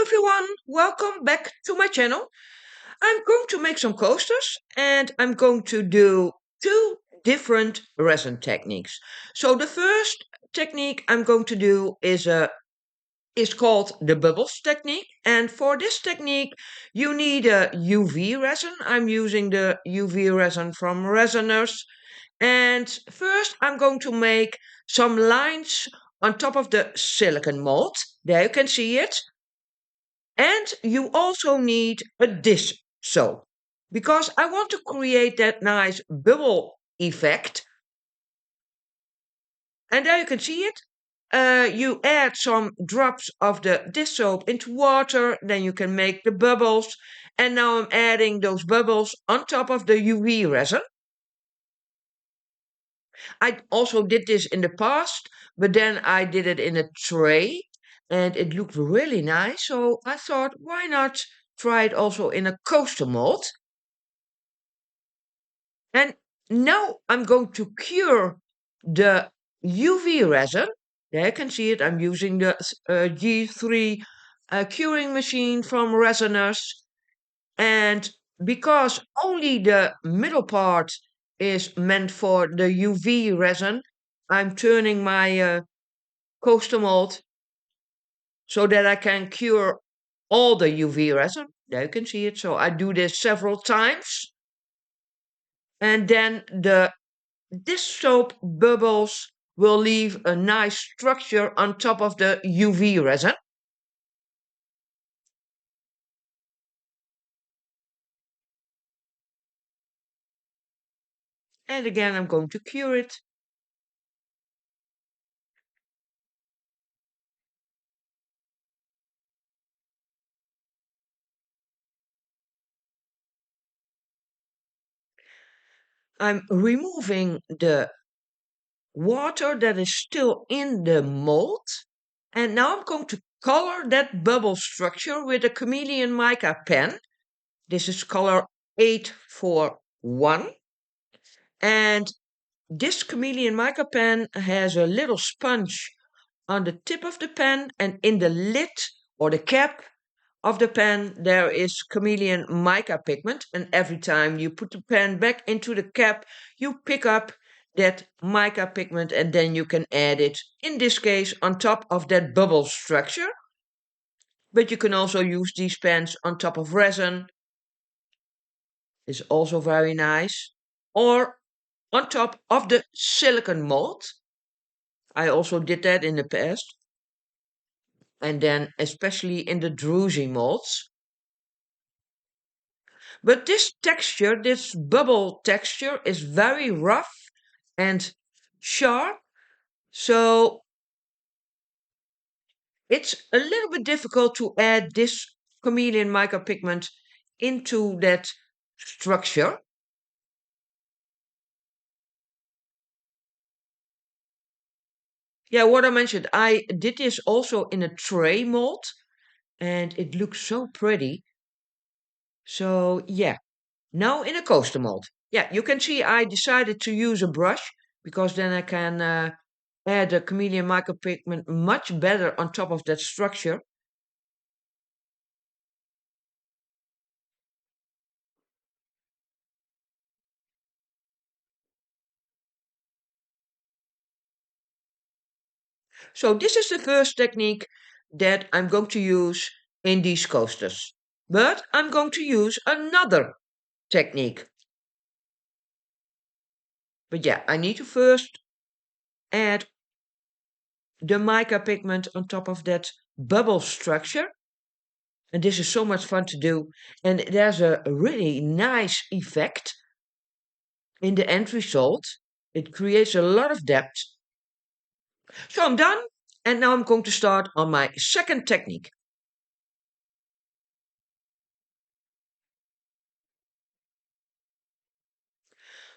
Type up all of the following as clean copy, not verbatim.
everyone, welcome back to my channel. I'm going to make some coasters and I'm going to do two different resin techniques. So the first technique I'm going to do is called the bubbles technique, and for this technique you need a UV resin. I'm using the UV resin from Resiners, and first I'm going to make some lines on top of the silicone mold. There you can see it. And you also need a dish soap because I want to create that nice bubble effect. And there you can see it. You add some drops of the dish soap into water, then you can make the bubbles. And now I'm adding those bubbles on top of the UV resin. I also did this in the past, but then I did it in a tray and it looked really nice. So I thought, why not try it also in a coaster mold? And now I'm going to cure the UV resin. There you can see it. I'm using the G3 curing machine from Resiners. And because only the middle part is meant for the UV resin, I'm turning my coaster mold so that I can cure all the UV resin. There you can see it. So I do this several times. And then the dish soap bubbles will leave a nice structure on top of the UV resin. And again, I'm going to cure it. I'm removing the water that is still in the mold. And now I'm going to color that bubble structure with a chameleon mica pen. This is color 841. And this chameleon mica pen has a little sponge on the tip of the pen, and in the lid or the cap of the pen there is chameleon mica pigment, and every time you put the pen back into the cap you pick up that mica pigment and then you can add it, in this case on top of that bubble structure. But you can also use these pens on top of resin, is also very nice, or on top of the silicone mold. I also did that in the past, and then especially in the druzy molds. But this texture, this bubble texture, is very rough and sharp, so it's a little bit difficult to add this chameleon mica pigment into that structure. Yeah, what I mentioned, I did this also in a tray mold, and it looks so pretty. So yeah, now in a coaster mold. Yeah, you can see I decided to use a brush because then I can add the chameleon mica pigment much better on top of that structure. So this is the first technique that I'm going to use in these coasters. But I'm going to use another technique. But yeah, I need to first add the mica pigment on top of that bubble structure. And this is so much fun to do. And there's a really nice effect in the end result. It creates a lot of depth. So I'm done. And now I'm going to start on my second technique.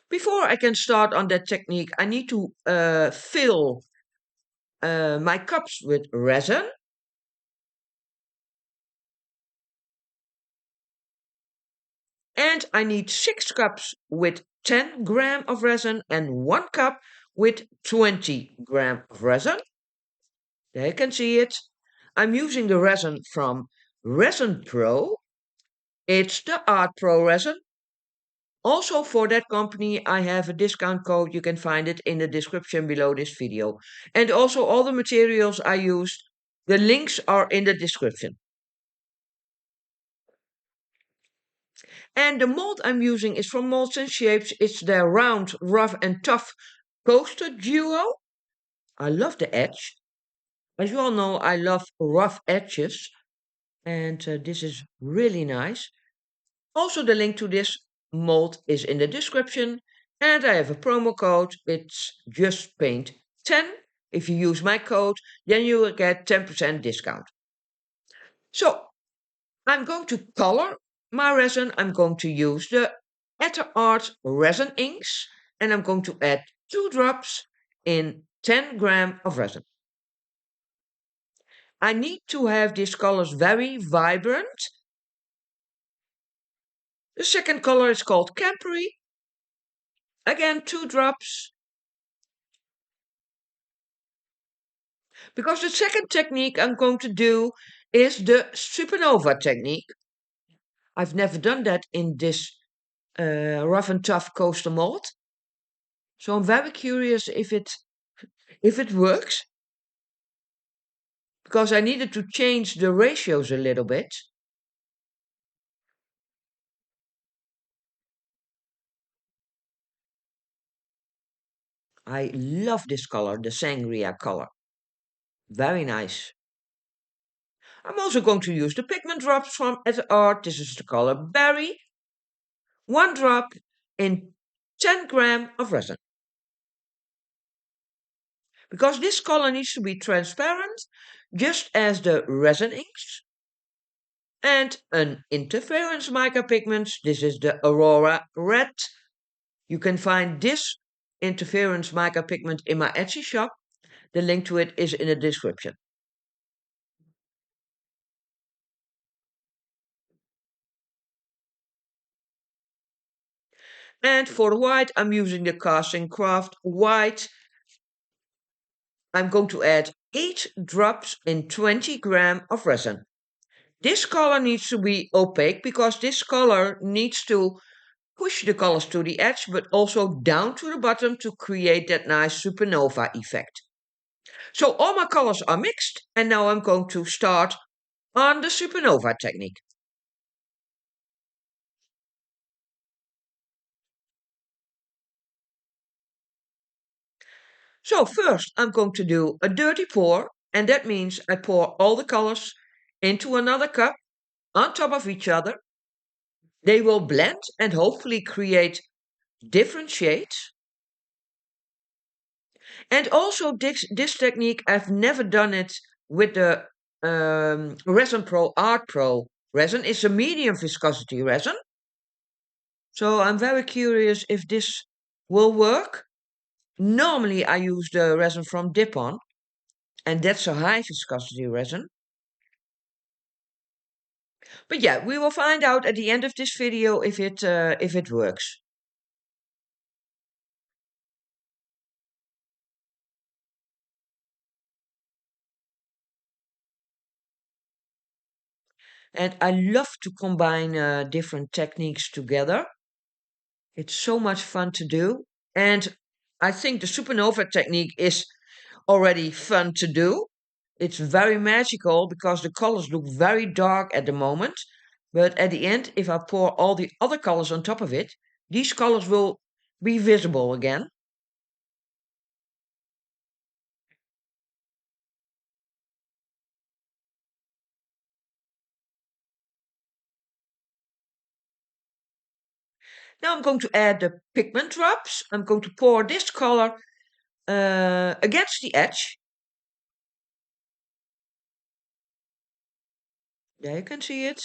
Before I can start on that technique, I need to fill my cups with resin. And I need 6 cups with 10 gram of resin and 1 cup with 20 gram of resin. There you can see it. I'm using the resin from Resin Pro. It's the Art Pro resin. Also for that company, I have a discount code. You can find it in the description below this video. And also all the materials I used, the links are in the description. And the mold I'm using is from Molds and Shapes. It's their round, rough and tough coaster duo. I love the edge. As you all know, I love rough edges. And this is really nice. Also, the link to this mold is in the description. And I have a promo code. It's just paint 10. If you use my code, then you will get 10% discount. So, I'm going to color my resin. I'm going to use the Petra Art resin inks. And I'm going to add 2 drops in 10 gram of resin. I need to have these colors very vibrant. The second color is called Campery. Again, 2 drops. Because the second technique I'm going to do is the supernova technique. I've never done that in this rough and tough coaster mold. So I'm very curious if it works. Because I needed to change the ratios a little bit. I love this color, the sangria color. Very nice. I'm also going to use the pigment drops from At Art. This is the color Berry. 1 drop in 10 gram of resin. Because this color needs to be transparent, just as the resin inks. And an interference mica pigment. This is the Aurora Red. You can find this interference mica pigment in my Etsy shop. The link to it is in the description. And for the white, I'm using the Casting Craft White. I'm going to add 8 drops in 20 gram of resin. This color needs to be opaque because this color needs to push the colors to the edge, but also down to the bottom to create that nice supernova effect. So all my colors are mixed, and now I'm going to start on the supernova technique. So first I'm going to do a dirty pour, and that means I pour all the colors into another cup on top of each other. They will blend and hopefully create different shades. And also this technique, I've never done it with the Resin Pro Art Pro resin. It's a medium viscosity resin. So I'm very curious if this will work. Normally I use the resin from Dip-On, and that's a high viscosity resin. But yeah, we will find out at the end of this video if it works. And I love to combine different techniques together. It's so much fun to do. And I think the supernova technique is already fun to do. It's very magical because the colors look very dark at the moment. But at the end, if I pour all the other colors on top of it, these colors will be visible again. Now I'm going to add the pigment drops. I'm going to pour this color against the edge. There you can see it.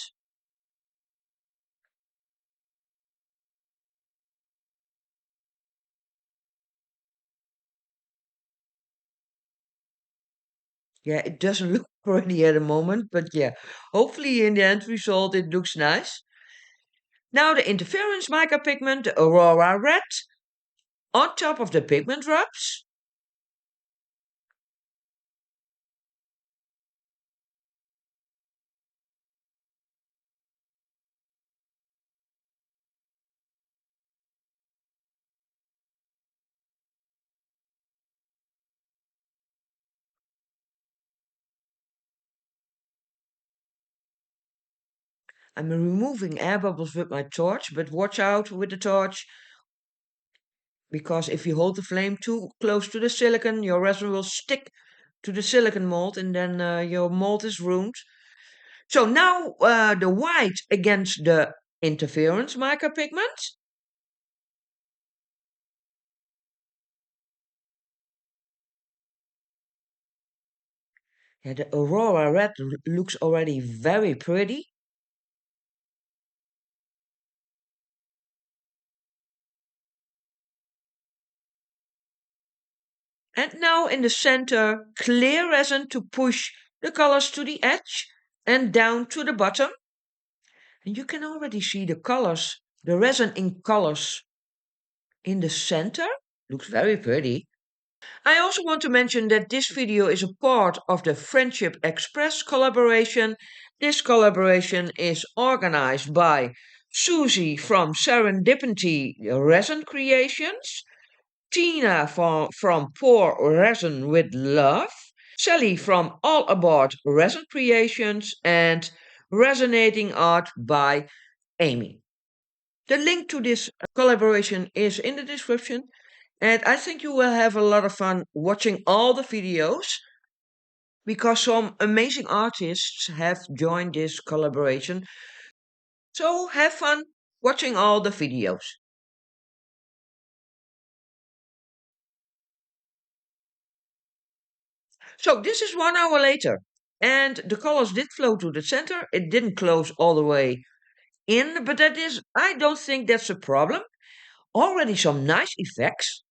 Yeah, it doesn't look pretty at the moment, but yeah, hopefully in the end result it looks nice. Now the interference mica pigment, the Aurora Red, on top of the pigment drops. I'm removing air bubbles with my torch, but watch out with the torch, because if you hold the flame too close to the silicon, your resin will stick to the silicon mold and then your mold is ruined. So now the white against the interference mica pigment. Yeah, the Aurora red looks already very pretty. And now in the center, clear resin to push the colors to the edge and down to the bottom. And you can already see the colors, the resin in colors in the center. Looks very pretty. I also want to mention that this video is a part of the Friendship Express collaboration. This collaboration is organized by Susie from Serendipity Resin Creations, Tina from Pour Resin with Love, Sally from All About Resin Creations, and Resonating Art by Amy. The link to this collaboration is in the description, and I think you will have a lot of fun watching all the videos because some amazing artists have joined this collaboration. So have fun watching all the videos. So this is 1 hour later, and the colors did flow to the center. It didn't close all the way in, but I don't think that's a problem. Already some nice effects,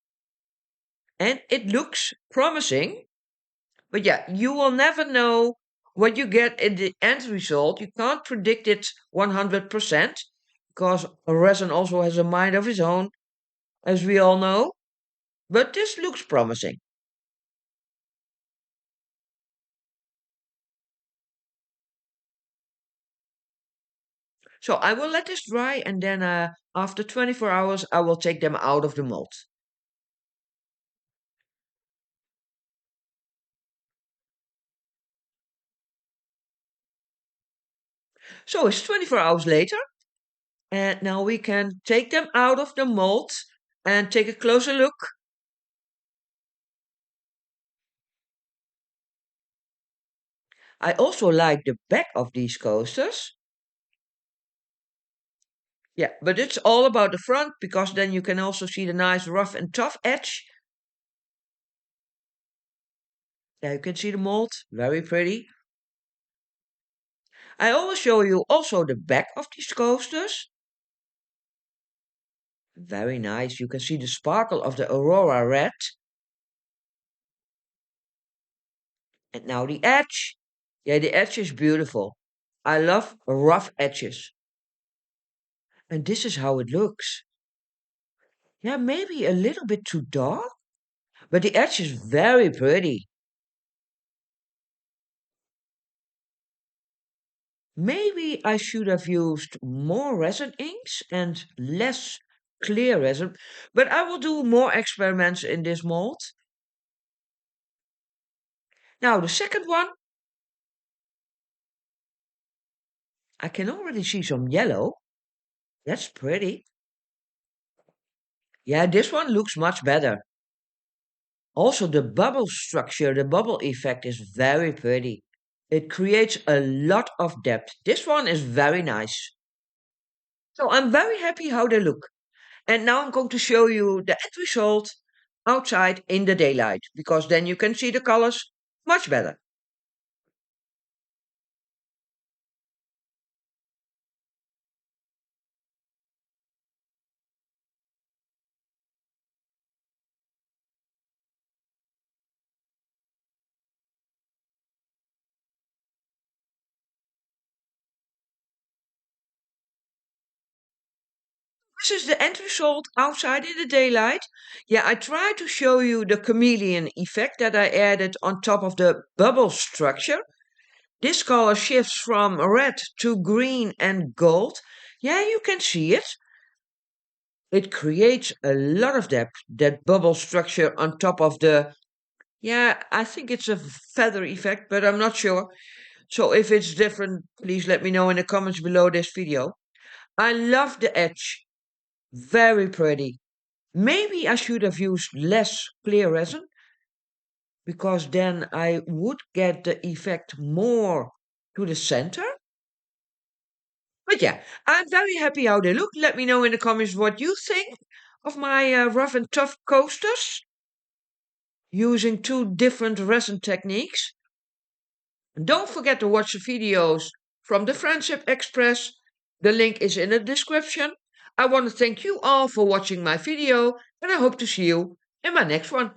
and it looks promising. But yeah, you will never know what you get in the end result. You can't predict it 100% because resin also has a mind of its own, as we all know. But this looks promising. So I will let this dry and then after 24 hours I will take them out of the mold. So it's 24 hours later and now we can take them out of the mold and take a closer look. I also like the back of these coasters. Yeah, but it's all about the front because then you can also see the nice rough and tough edge. There you can see the mold, very pretty. I always show you also the back of these coasters. Very nice, you can see the sparkle of the Aurora red. And now the edge. Yeah, the edge is beautiful. I love rough edges. And this is how it looks. Yeah, maybe a little bit too dark, but the edge is very pretty. Maybe I should have used more resin inks and less clear resin, but I will do more experiments in this mold. Now the second one, I can already see some yellow. That's pretty. Yeah, this one looks much better. Also the bubble structure, the bubble effect is very pretty. It creates a lot of depth. This one is very nice. So I'm very happy how they look. And now I'm going to show you the end result outside in the daylight, because then you can see the colors much better. This is the end result outside in the daylight. Yeah, I tried to show you the chameleon effect that I added on top of the bubble structure. This color shifts from red to green and gold. Yeah, you can see it. It creates a lot of depth, that bubble structure on top of the, yeah, I think it's a feather effect, but I'm not sure. So if it's different, please let me know in the comments below this video. I love the edge. Very pretty. Maybe I should have used less clear resin, because then I would get the effect more to the center. But yeah, I'm very happy how they look. Let me know in the comments what you think of my rough and tough coasters using two different resin techniques. And don't forget to watch the videos from the Friendship Express. The link is in the description. I want to thank you all for watching my video, and I hope to see you in my next one.